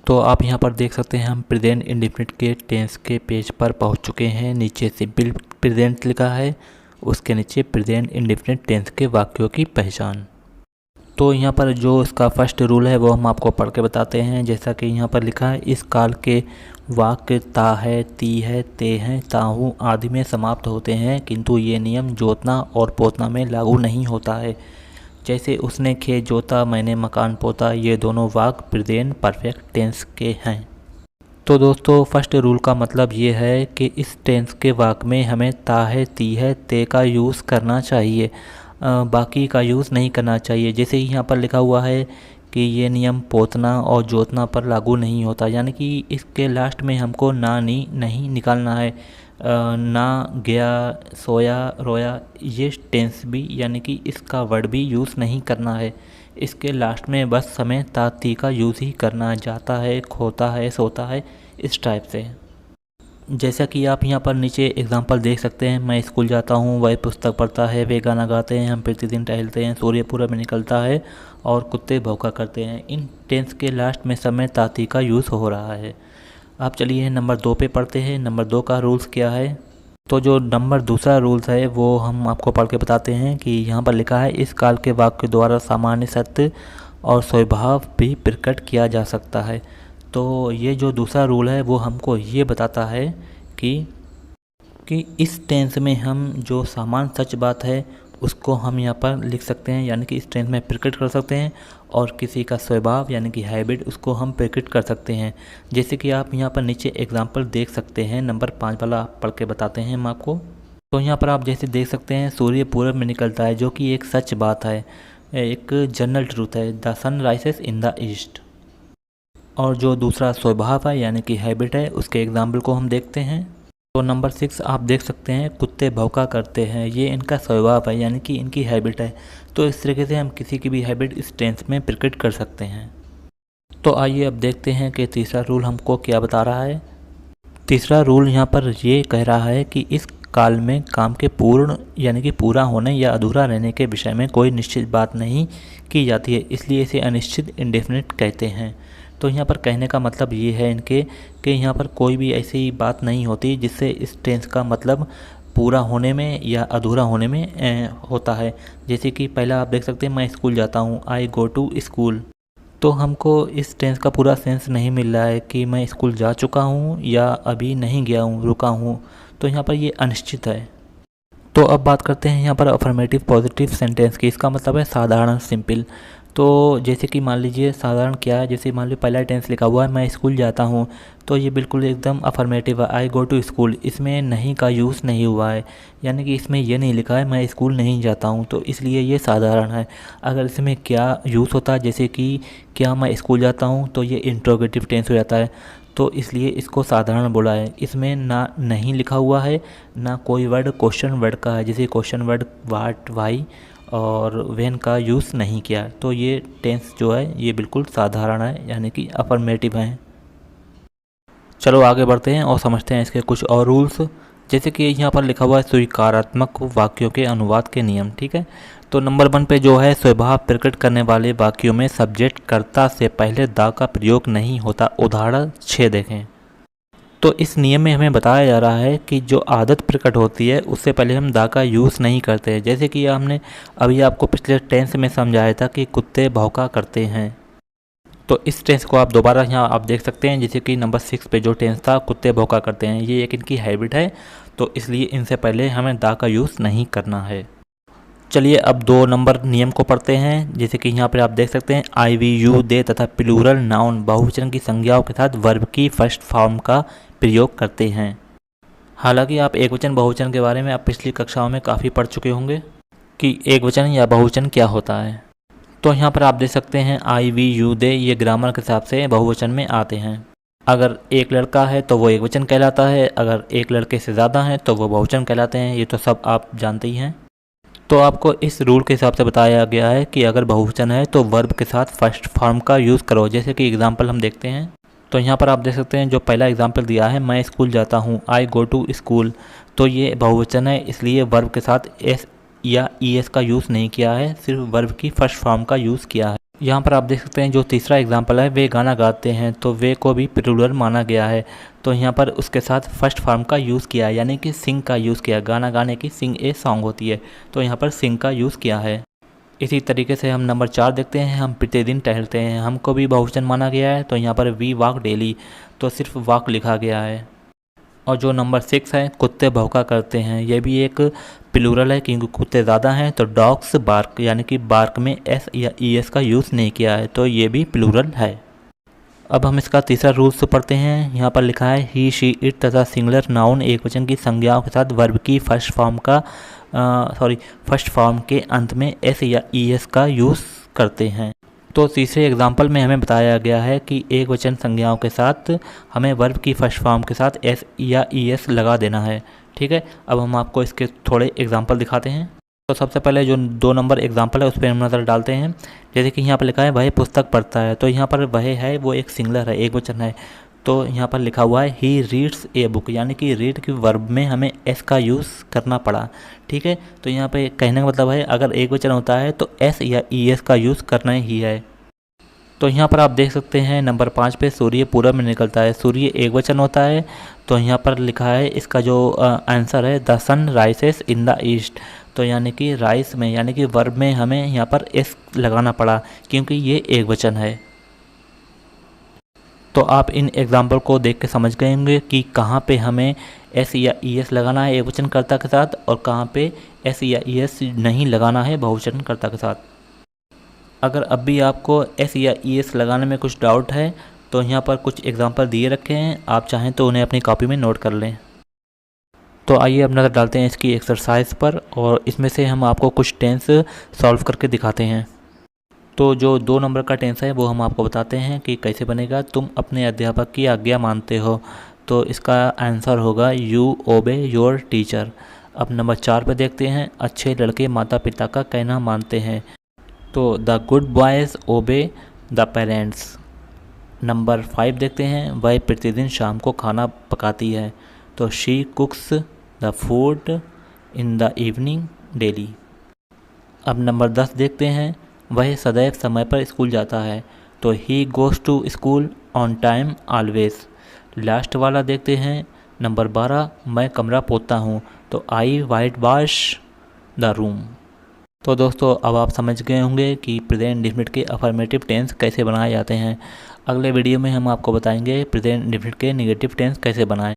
तो आप यहाँ पर देख सकते हैं हम प्रेजेंट इंडेफिनिट के टेंस के पेज पर पहुँच चुके हैं। नीचे सिंपल प्रेजेंट लिखा है, उसके नीचे प्रेजेंट इंडेफिनिट टेंस के वाक्यों की पहचान। तो यहाँ पर जो इसका फर्स्ट रूल है वो हम आपको पढ़ के बताते हैं। जैसा कि यहाँ पर लिखा है, इस काल के वाक्य ता है, ती है, ते हैं, ताहू आदि में समाप्त होते हैं, किंतु ये नियम जोतना और पोतना में लागू नहीं होता है। जैसे उसने खेत जोता, मैंने मकान पोता, ये दोनों वाक्य प्रेजेंट परफेक्ट टेंस के हैं। तो दोस्तों फर्स्ट रूल का मतलब ये है कि इस टेंस के वाक्य में हमें ता है, ती है, ते का यूज़ करना चाहिए, बाकी का यूज़ नहीं करना चाहिए। जैसे यहाँ पर लिखा हुआ है कि ये नियम पोतना और जोतना पर लागू नहीं होता, यानी कि इसके लास्ट में हमको ना नी नहीं निकालना है। ना गया, सोया, रोया, ये टेंस भी यानी कि इसका वर्ड भी यूज़ नहीं करना है। इसके लास्ट में बस हमें ता ती का यूज़ ही करना, जाता है, खोता है, सोता है, इस टाइप से। जैसा कि आप यहाँ पर नीचे एग्जांपल देख सकते हैं, मैं स्कूल जाता हूँ, वह पुस्तक पढ़ता है, वे गाना गाते हैं, हम प्रतिदिन टहलते हैं, सूर्य पूरब में निकलता है और कुत्ते भौंका करते हैं। इन टेंस के लास्ट में समय ताती का यूज़ हो रहा है। आप चलिए नंबर 2 पे पढ़ते हैं। नंबर 2 का रूल्स क्या है? तो जो नंबर दूसरा रूल्स है वो हम आपको पढ़ के बताते हैं कि यहाँ पर लिखा है, इस काल के वाक्य द्वारा सामान्य सत्य और स्वभाव भी प्रकट किया जा सकता है। तो ये जो दूसरा रूल है वो हमको ये बताता है कि इस टेंस में हम जो सामान्य सच बात है उसको हम यहाँ पर लिख सकते हैं, यानी कि इस टेंस में प्रकट कर सकते हैं, और किसी का स्वभाव यानी कि हैबिट उसको हम प्रकट कर सकते हैं। जैसे कि आप यहाँ पर नीचे एग्जांपल देख सकते हैं, नंबर 5 वाला पढ़ के बताते हैं हम आपको। तो यहाँ पर आप जैसे देख सकते हैं, सूर्य पूरब में निकलता है, जो कि एक सच बात है, एक जनरल ट्रूथ है, the sun rises in the east. और जो दूसरा स्वभाव है यानी कि हैबिट है, उसके एग्जाम्पल को हम देखते हैं। तो नंबर 6 आप देख सकते हैं, कुत्ते भौंका करते हैं, ये इनका स्वभाव है यानी कि इनकी हैबिट है। तो इस तरीके से हम किसी की भी हैबिट इस टेंस में प्रकट कर सकते हैं। तो आइए अब देखते हैं कि तीसरा रूल हमको क्या बता रहा है। तीसरा रूल यहाँ पर ये कह रहा है कि इस काल में काम के पूर्ण यानी कि पूरा होने या अधूरा रहने के विषय में कोई निश्चित बात नहीं की जाती है, इसलिए इसे अनिश्चित इंडेफिनिट कहते हैं। तो यहाँ पर कहने का मतलब ये है इनके कि यहाँ पर कोई भी ऐसी बात नहीं होती जिससे इस टेंस का मतलब पूरा होने में या अधूरा होने में होता है। जैसे कि पहला आप देख सकते हैं, मैं स्कूल जाता हूँ, आई गो टू स्कूल। तो हमको इस टेंस का पूरा सेंस नहीं मिल रहा है कि मैं स्कूल जा चुका हूँ या अभी नहीं गया हूँ, रुका हूँ। तो यहाँ पर ये अनिश्चित है। तो अब बात करते हैं यहाँ पर अफर्मेटिव पॉजिटिव सेंटेंस की। इसका मतलब है साधारण, सिंपल। तो जैसे कि मान लीजिए साधारण क्या है, जैसे मान लीजिए पहला टेंस लिखा हुआ है, मैं स्कूल जाता हूँ, तो ये बिल्कुल एकदम अफर्मेटिव है, आई गो टू स्कूल। इसमें नहीं का यूज़ नहीं हुआ है, यानी कि इसमें ये नहीं लिखा है मैं स्कूल नहीं जाता हूँ, तो इसलिए ये साधारण है। अगर इसमें क्या यूज़ होता है, जैसे कि क्या मैं स्कूल जाता हूँ, तो ये इंट्रोगेटिव टेंस हो जाता है, तो इसलिए इसको साधारण बोला है। इसमें ना नहीं लिखा हुआ है, ना कोई वर्ड क्वेश्चन वर्ड का है, जैसे क्वेश्चन वर्ड वाट, वाई और व्हेन का यूज़ नहीं किया। तो ये टेंस जो है ये बिल्कुल साधारण है, यानी कि अफर्मेटिव है। चलो आगे बढ़ते हैं और समझते हैं इसके कुछ और रूल्स। जैसे कि यहाँ पर लिखा हुआ है स्वीकारात्मक वाक्यों के अनुवाद के नियम, ठीक है। तो नंबर 1 पे जो है, स्वभाव प्रकट करने वाले वाक्यों में सब्जेक्ट कर्ता से पहले दा का प्रयोग नहीं होता। उदाहरण 6 देखें। तो इस नियम में हमें बताया जा रहा है कि जो आदत प्रकट होती है उससे पहले हम दा का यूज़ नहीं करते हैं। जैसे कि हमने अभी आपको पिछले टेंस में समझाया था कि कुत्ते भौंका करते हैं, तो इस टेंस को आप दोबारा यहाँ आप देख सकते हैं। जैसे कि नंबर 6 पे जो टेंस था, कुत्ते भौंका करते हैं, ये एक इनकी हैबिट है, तो इसलिए इनसे पहले हमें दा का यूज़ नहीं करना है। चलिए अब 2 नंबर नियम को पढ़ते हैं। जैसे कि यहाँ पर आप देख सकते हैं, आई, वी, यू, दे तथा प्लूरल नाउन बहुवचन की संज्ञाओं के साथ वर्ब की फर्स्ट फॉर्म का प्रयोग करते हैं। हालांकि आप एकवचन बहुवचन के बारे में आप पिछली कक्षाओं में काफ़ी पढ़ चुके होंगे कि एकवचन या बहुवचन क्या होता है। तो यहाँ पर आप देख सकते हैं, आई, वी, यू, दे ये ग्रामर के हिसाब से बहुवचन में आते हैं। अगर एक लड़का है तो वो एकवचन कहलाता है, अगर एक लड़के से ज़्यादा हैं तो वो बहुवचन कहलाते हैं। ये तो सब आप जानते ही हैं। तो आपको इस रूल के हिसाब से बताया गया है कि अगर बहुवचन है तो वर्ब के साथ फर्स्ट फॉर्म का यूज़ करो। जैसे कि एग्जाम्पल हम देखते हैं, तो यहाँ पर आप देख सकते हैं जो पहला एग्जाम्पल दिया है, मैं स्कूल जाता हूँ, आई गो टू स्कूल, तो ये बहुवचन है, इसलिए वर्ब के साथ एस या ई एस का यूज़ नहीं किया है, सिर्फ वर्ब की फर्स्ट फॉर्म का यूज़ किया है। यहाँ पर आप देख सकते हैं जो तीसरा एग्जाम्पल है, वे गाना गाते हैं, तो वे को भी प्लूरल माना गया है। तो यहाँ पर उसके साथ फर्स्ट फॉर्म का यूज़ किया है, यानी कि सिंग का यूज़ किया। गाना गाने की सिंग ए सॉन्ग होती है, तो यहाँ पर सिंग का यूज़ किया है। इसी तरीके से हम नंबर 4 देखते हैं, हम प्रतिदिन टहलते हैं, हमको भी बहुवचन माना गया है, तो यहाँ पर वी वॉक डेली, तो सिर्फ वॉक लिखा गया है। और जो नंबर 6 है, कुत्ते भौंका करते हैं, ये भी एक प्लूरल है क्योंकि कुत्ते ज़्यादा हैं, तो डॉग्स बार्क, यानी कि बार्क में एस या ई एस का यूज़ नहीं किया है, तो ये भी प्लूरल है। अब हम इसका तीसरा रूल्स पढ़ते हैं। यहाँ पर लिखा है ही शी इट तथा सिंगुलर नाउन एकवचन की संज्ञाओं के साथ वर्ब की फर्स्ट फॉर्म के अंत में एस या ई एस का यूज़ करते हैं। तो तीसरे एग्जाम्पल में हमें बताया गया है कि एक वचन संज्ञाओं के साथ हमें वर्ब की फर्स्ट फॉर्म के साथ एस या ई एस लगा देना है। ठीक है, अब हम आपको इसके थोड़े एग्जाम्पल दिखाते हैं। तो सबसे पहले जो 2 नंबर एग्जाम्पल है उस पर हम नज़र डालते हैं। जैसे कि यहाँ पर लिखा है वह पुस्तक पढ़ता है, तो यहाँ पर वह है वो एक सिंगुलर है, एक वचन है। तो यहाँ पर लिखा हुआ है ही रीड्स ए बुक, यानी कि रीड की वर्ब में हमें एस का यूज़ करना पड़ा। ठीक है, तो यहाँ पे कहने का मतलब है अगर एक वचन होता है तो एस या ई एस का यूज़ करना ही है। तो यहाँ पर आप देख सकते हैं नंबर 5 पे सूर्य पूरब में निकलता है, सूर्य एक वचन होता है, तो यहाँ पर लिखा है इसका जो आंसर है the sun rises in the east, तो यानी कि राइस में, यानी कि वर्ब में हमें यहाँ पर एस लगाना पड़ा क्योंकि ये एक वचन है। तो आप इन एग्जाम्पल को देख के समझ गए होंगे कि कहाँ पे हमें एस या ई एस लगाना है एक वचन कर्ता के साथ और कहाँ पे एस या ई एस नहीं लगाना है बहुवचन कर्ता के साथ। अगर अब भी आपको एस या ई एस लगाने में कुछ डाउट है तो यहाँ पर कुछ एग्जाम्पल दिए रखे हैं, आप चाहें तो उन्हें अपनी कॉपी में नोट कर लें। तो आइए अब नज़र डालते हैं इसकी एक्सरसाइज पर और इसमें से हम आपको कुछ टेंस सॉल्व करके दिखाते हैं। तो जो 2 नंबर का टेंस है वो हम आपको बताते हैं कि कैसे बनेगा। तुम अपने अध्यापक की आज्ञा मानते हो, तो इसका आंसर होगा यू ओबे योर टीचर। अब नंबर 4 पे देखते हैं, अच्छे लड़के माता पिता का कहना मानते हैं, तो the good boys obey the parents. Number 5 देखते हैं, वह प्रतिदिन शाम को खाना पकाती है, तो she कुक्स the food in the evening daily. अब नंबर 10 देखते हैं, वह सदैव समय पर स्कूल जाता है, तो he goes to school on time always. Last वाला देखते हैं नंबर 12, मैं कमरा पोतता हूँ, तो आई वाइट वॉश द रूम। तो दोस्तों अब आप समझ गए होंगे कि प्रेजेंट इंडेफिनिट के अफर्मेटिव टेंस कैसे बनाए जाते हैं। अगले वीडियो में हम आपको बताएंगे प्रेजेंट इंडेफिनिट के नेगेटिव टेंस कैसे बनाएं।